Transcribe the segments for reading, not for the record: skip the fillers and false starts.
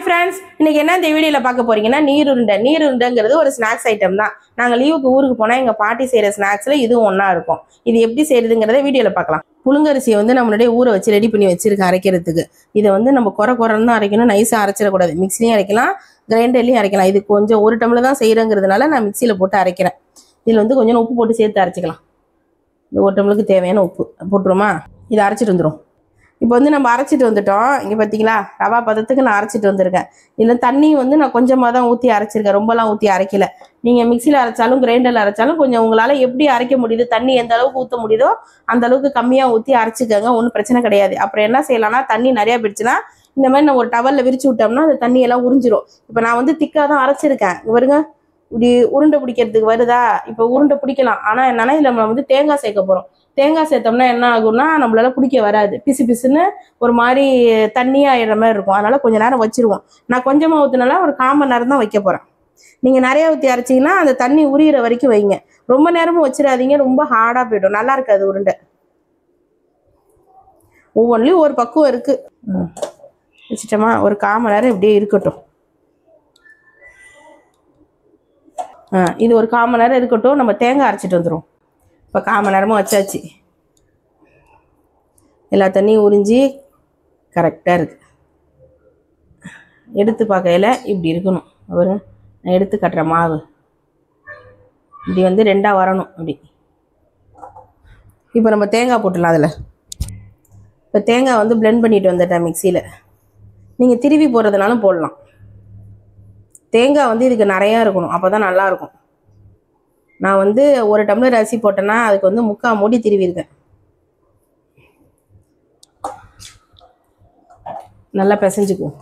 Friends, இன்னைக்கு என்ன இந்த வீடியோல பார்க்க போறீங்கன்னா நீருருண்டைங்கிறது ஒரு ஸ்நாக்ஸ் ஐட்டம் தான். நாங்கள் லீவுக்கு ஊருக்கு போனால் எங்கள் பாட்டி செய்கிற ஸ்நாக்ஸில் இதுவும் ஒன்றா இருக்கும். இது எப்படி செய்யறதுங்கிறத வீடியோவில் பார்க்கலாம். புழுங்கரிசியை வந்து நம்மளுடைய ஊற வச்சு ரெடி பண்ணி வச்சிருக்கேன் அரைக்கிறதுக்கு. இதை வந்து நம்ம குறைன்னு தான் அரைக்கணும், நைஸாக அரைச்சிடக்கூடாது. மிக்சிலையும் அரைக்கலாம், கிரைண்டர்லையும் அரைக்கலாம். இது கொஞ்சம் ஒரு டம்ளர் தான் செய்கிறங்கிறதுனால நான் மிக்சியில் போட்டு அரைக்கிறேன். இதில் வந்து கொஞ்சம் உப்பு போட்டு சேர்த்து அரைச்சிக்கலாம். இந்த ஒரு டம்ளருக்கு தேவையான உப்பு போட்டுருமா, இதை அரைச்சிட்டு வந்துடும். இப்போ வந்து நம்ம அரைச்சிட்டு வந்துட்டோம். இங்கே பார்த்தீங்களா, ரவா பதத்துக்கு நான் அரைச்சிட்டு வந்திருக்கேன். இதில் தண்ணி வந்து நான் கொஞ்சமாக தான் ஊற்றி அரைச்சிருக்கேன், ரொம்பலாம் ஊற்றி அரைக்கல. நீங்கள் மிக்சியில் அரைச்சாலும் கிரைண்டரில் அரைச்சாலும் கொஞ்சம் உங்களால் எப்படி அரைக்க முடியுது, தண்ணி எந்த அளவுக்கு ஊற்ற முடியுதோ அந்த அளவுக்கு கம்மியாக ஊற்றி அரைச்சிக்கோங்க, ஒன்றும் பிரச்சனை கிடையாது. அப்புறம் என்ன செய்யலாம்னா, தண்ணி நிறையா போயிடுச்சுன்னா இந்த மாதிரி நான் ஒரு டவலில் விரிச்சு விட்டோம்னா அந்த தண்ணியெல்லாம் உறிஞ்சிரும். இப்போ நான் வந்து திக்காக தான் அரைச்சிருக்கேன். வருங்க, இப்படி உருண்டை பிடிக்கிறதுக்கு வருதா. இப்போ உருண்டை பிடிக்கலாம், ஆனால் என்னன்னா இதில் நம்ம வந்து தேங்காய் சேர்க்க போகிறோம். தேங்காய் சேர்த்தோம்னா என்ன ஆகும்னா, நம்மளால பிடிக்க வராது, பிசு பிசுன்னு ஒரு மாதிரி தண்ணியாக ஆயிடுற மாதிரி இருக்கும். அதனால கொஞ்சம் நேரம் வச்சிருவோம். நான் கொஞ்சமாக ஊற்றினால ஒரு 1/4 மணி நேரம் தான் வைக்க போகிறேன். நீங்கள் நிறையா ஊற்றி அரைச்சிங்கன்னா அந்த தண்ணி உரியிற வரைக்கும் வைங்க. ரொம்ப நேரமும் வச்சிடாதீங்க, ரொம்ப ஹார்டாக போய்டும், நல்லா இருக்காது உருண்டை. ஒவ்வொன்றிலையும் ஒரு பக்குவம் இருக்குது. வச்சுட்டோமா, ஒரு 1/4 மணி நேரம் இப்படியே இருக்கட்டும். இது ஒரு 1/4 மணி நேரம் இருக்கட்டும். நம்ம தேங்காய் அரைச்சிட்டு வந்துடும். இப்போ 1/4 மணி நேரமும் வச்சாச்சு. எல்லா தண்ணியும் உறிஞ்சி கரெக்டாக இருக்குது. எடுத்து பார்க்கையில் இப்படி இருக்கணும். அவர் நான் எடுத்து கட்டுற மாவு இப்படி வந்து 2ஆக வரணும். அப்படி இப்போ நம்ம தேங்காய் போட்டுடலாம் அதில். இப்போ தேங்காய் வந்து பிளெண்ட் பண்ணிட்டு வந்துட்டேன் மிக்சியில். நீங்கள் திருவி போடுறதுனாலும் போடலாம். தேங்காய் வந்து இதுக்கு நிறையா இருக்கணும், அப்போ தான் நல்லாயிருக்கும். நான் வந்து ஒரு டம்ளர் அரிசி போட்டேன்னா அதுக்கு வந்து 3/4 மூடி திருவிருக்கேன். நல்லா பிசைஞ்சுக்குவோம்.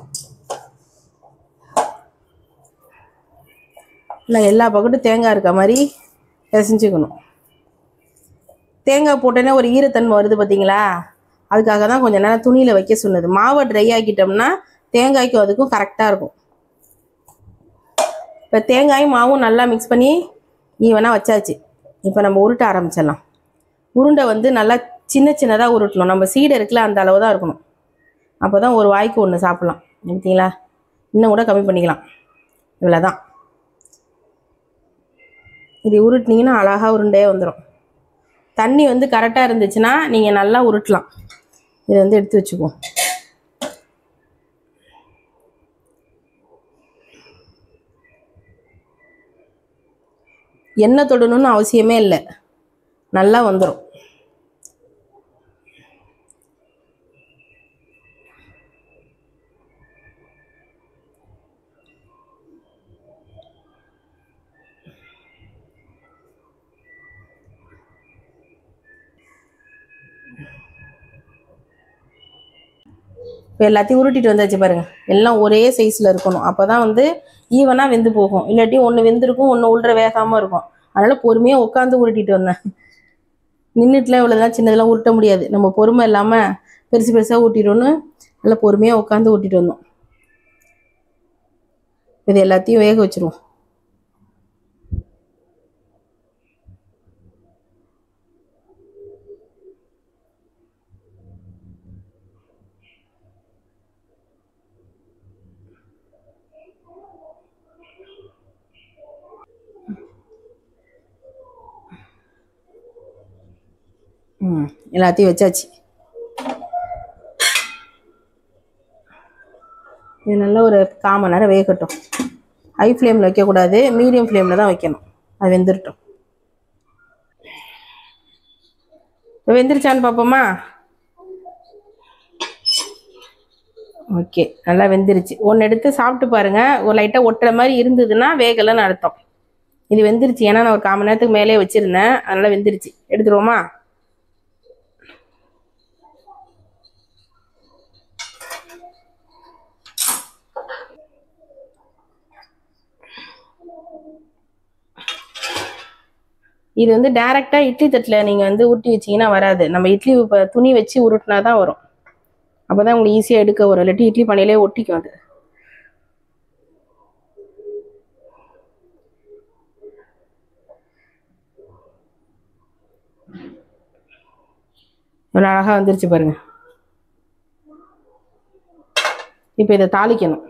இல்லை, எல்லா பக்கட்டும் தேங்காய் இருக்க மாதிரி பிசைஞ்சுக்கணும். தேங்காய் போட்டோன்னே ஒரு ஈரத்தன்மை வருது பார்த்தீங்களா, அதுக்காக தான் கொஞ்சம் நேரம் துணியில் வைக்க சொன்னது. மாவை ட்ரை ஆக்கிட்டோம்னா தேங்காய்க்கும் அதுக்கும் கரெக்டாக இருக்கும். இப்போ தேங்காயும் மாவும் நல்லா மிக்ஸ் பண்ணி ஈவனாக வச்சாச்சு. இப்போ நம்ம உருட்ட ஆரம்பிச்சிடலாம். உருண்டை வந்து நல்லா சின்ன சின்னதாக உருட்டணும். நம்ம சீடை இருக்குல்ல, அந்த அளவு தான் இருக்கணும். அப்போ தான் ஒரு வாய்க்கு ஒன்று சாப்பிட்லாம். பார்த்தீங்களா, இன்னும் கூட கம்மி பண்ணிக்கலாம். இவ்வளோ தான். இது உருட்டினீங்கன்னா அழகாக உருண்டையே வந்துடும். தண்ணி வந்து கரெக்டாக இருந்துச்சுன்னா நீங்கள் நல்லா உருட்டலாம். இதை வந்து எடுத்து வச்சுக்குவோம். எண்ணெய் தொடணும்னு அவசியமே இல்லை, நல்லா வந்துடும். இப்போ எல்லாத்தையும் உருட்டிட்டு வந்தாச்சு பாருங்கள். எல்லாம் ஒரே சைஸில் இருக்கணும், அப்போ தான் வந்து ஈவனாக வெந்து போகும். இல்லாட்டி ஒன்று வெந்திருக்கும், ஒன்று உள்ள வேகாமல் இருக்கும். அதனால் பொறுமையாக உட்காந்து உருட்டிட்டு வந்தேன். நின்றுட்டுலாம் இவ்வளோதான் சின்னதெல்லாம் உருட்ட முடியாது. நம்ம பொறுமை இல்லாமல் பெருசு பெருசாக ஊட்டிட்டோன்னு நல்லா பொறுமையாக உட்காந்து ஊட்டிட்டு வந்தோம். இது எல்லாத்தையும் வேக வச்சுருவோம். எல்லாத்தையும் வச்சாச்சு. இது நல்லா ஒரு 1/4 மணி நேரம் வேகட்டும். ஹை ஃப்ளேமில் வைக்கக்கூடாது, மீடியம் ஃப்ளேமில் தான் வைக்கணும். அது வெந்துருட்டும். இப்போ வெந்துருச்சான்னு பார்ப்போமா. ஓகே, நல்லா வெந்துருச்சு. ஒன்று எடுத்து சாப்பிட்டு பாருங்கள். ஒரு லைட்டாக ஒட்டுற மாதிரி இருந்ததுன்னா வேகலைன்னு அர்த்தம். இது வெந்துருச்சு, ஏன்னா நான் ஒரு 1/4 மணி நேரத்துக்கு மேலே வச்சுருந்தேன், அதனால் வெந்துருச்சு. எடுத்துருவோமா. இது வந்து டைரெக்டாக இட்லி தட்டில் நீங்கள் வந்து உருட்டி வச்சிங்கன்னா வராது. நம்ம இட்லி இப்போ துணி வச்சு உருட்டினா தான் வரும். அப்போ தான் உங்களுக்கு ஈஸியாக எடுக்க வரும். இல்லாட்டி இட்லி பானையிலே ஒட்டிக்கும் அது. இவ்வளோ அழகாக வந்துருச்சு பாருங்கள். இப்போ இதை தாளிக்கணும்.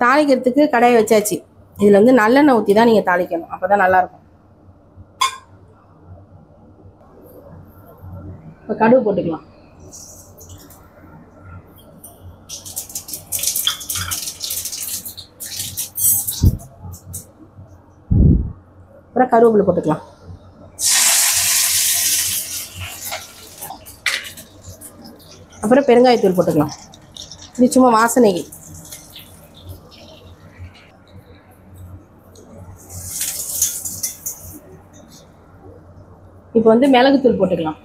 தாளிக்கிறதுக்கு கடாயை வச்சாச்சு. இதில் வந்து நல்லெண்ணெய் ஊற்றி தான் நீங்கள் தாளிக்கணும், அப்போ தான் நல்லாயிருக்கும். இப்போ கடுகு போட்டுக்கலாம். அப்புறம் கருவேப்பிலை போட்டுக்கலாம். அப்புறம் பெருங்காயத்தூள் போட்டுக்கலாம். இது சும்மா வாசனைக்கு. இப்போ வந்து மிளகுத்தூள் போட்டுக்கலாம்.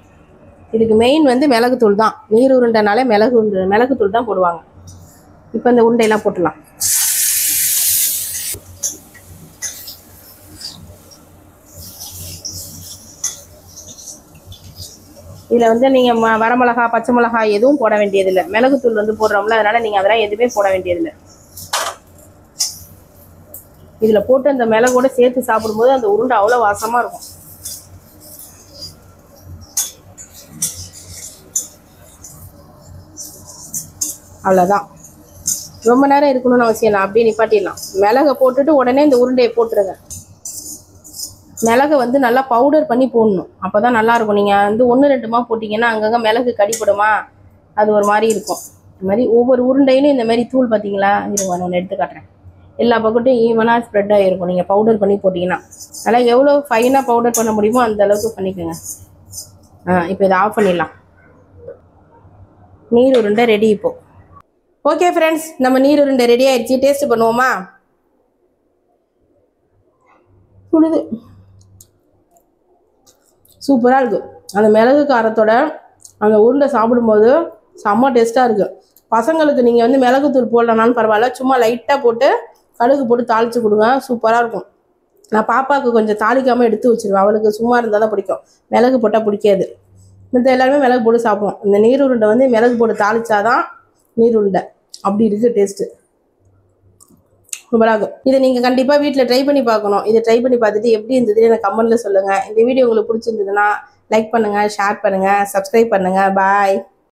இதுக்கு மெயின் வந்து மிளகுத்தூள் தான். நீர் உருண்டைனாலே மிளகுத்தூள் தான் போடுவாங்க. இப்போ இந்த உருண்டையெல்லாம் போட்டுடலாம். இதில் வந்து நீங்கள் வரமிளகா பச்சை மிளகா எதுவும் போட வேண்டியதில்லை. மிளகுத்தூள் வந்து போடுறோம்ல, அதனால் நீங்கள் அதெல்லாம் எதுவுமே போட வேண்டியதில்லை. இதில் போட்டு அந்த மிளகோட சேர்த்து சாப்பிடும்போது அந்த உருண்டை அவ்வளோ வாசமாக இருக்கும். அவ்வளோதான். ரொம்ப நேரம் இருக்கணும்னு அவசியம் இல்லை, அப்படியே நிப்பாட்டிடலாம். மிளகை போட்டுட்டு உடனே இந்த உருண்டையை போட்டுருங்க. மிளகை வந்து நல்லா பவுடர் பண்ணி போடணும், அப்போ தான் நல்லாயிருக்கும். நீங்கள் வந்து 1-2மா போட்டிங்கன்னா அங்கங்கே மிளகு கடிப்படுமா, அது ஒரு மாதிரி இருக்கும். இது மாதிரி ஒவ்வொரு உருண்டையிலும் இந்த மாதிரி தூள் பார்த்தீங்களா, இருங்க நான் ஒன்று எடுத்து காட்டுறேன். எல்லா பக்கட்டும் ஈவனாக ஸ்ப்ரெட் ஆகிருக்கும் நீங்கள் பவுடர் பண்ணி போட்டிங்கன்னா. அதனால் எவ்வளோ ஃபைனாக பவுடர் பண்ண முடியுமோ அந்த அளவுக்கு பண்ணிக்கோங்க. இப்போ இதை ஆஃப் பண்ணிடலாம். நீர் உருண்டை ரெடி. இப்போ ஓகே ஃப்ரெண்ட்ஸ், நம்ம நீர் உருண்டை ரெடி ஆயிடுச்சு. டேஸ்ட் பண்ணுவோமா? சுடுது, சூப்பராக இருக்குது. அந்த மிளகு காரத்தோட அந்த உருண்டை சாப்பிடும்போது செம்ம டேஸ்ட்டாக இருக்குது. பசங்களுக்கு நீங்கள் வந்து மிளகுத்தூள் போடலனாலும் பரவாயில்ல, சும்மா லைட்டாக போட்டு கடுகு போட்டு தாளித்து கொடுங்க, சூப்பராக இருக்கும். நான் பாப்பாவுக்கு கொஞ்சம் தாளிக்காமல் எடுத்து வச்சுருவேன், அவளுக்கு சும்மா இருந்தால் தான் பிடிக்கும், மிளகு போட்டால் பிடிக்காது. மற்ற எல்லாருமே மிளகு போட்டு சாப்பிடுவோம். இந்த நீர் உருண்டை வந்து மிளகு போட்டு தாளிச்சாதான் நீர் உருண்டை, அப்படி இருக்குது டேஸ்ட்டு, சூப்பராக இருக்கும். இதை நீங்கள் கண்டிப்பாக வீட்டில் ட்ரை பண்ணி பார்க்கணும். இதை ட்ரை பண்ணி பார்த்துட்டு எப்படி இருந்ததுன்னு எனக்கு கமெண்ட்டில் சொல்லுங்கள். இந்த வீடியோ உங்களுக்கு பிடிச்சிருந்ததுன்னா லைக் பண்ணுங்கள், ஷேர் பண்ணுங்கள், சப்ஸ்கிரைப் பண்ணுங்கள். பாய்.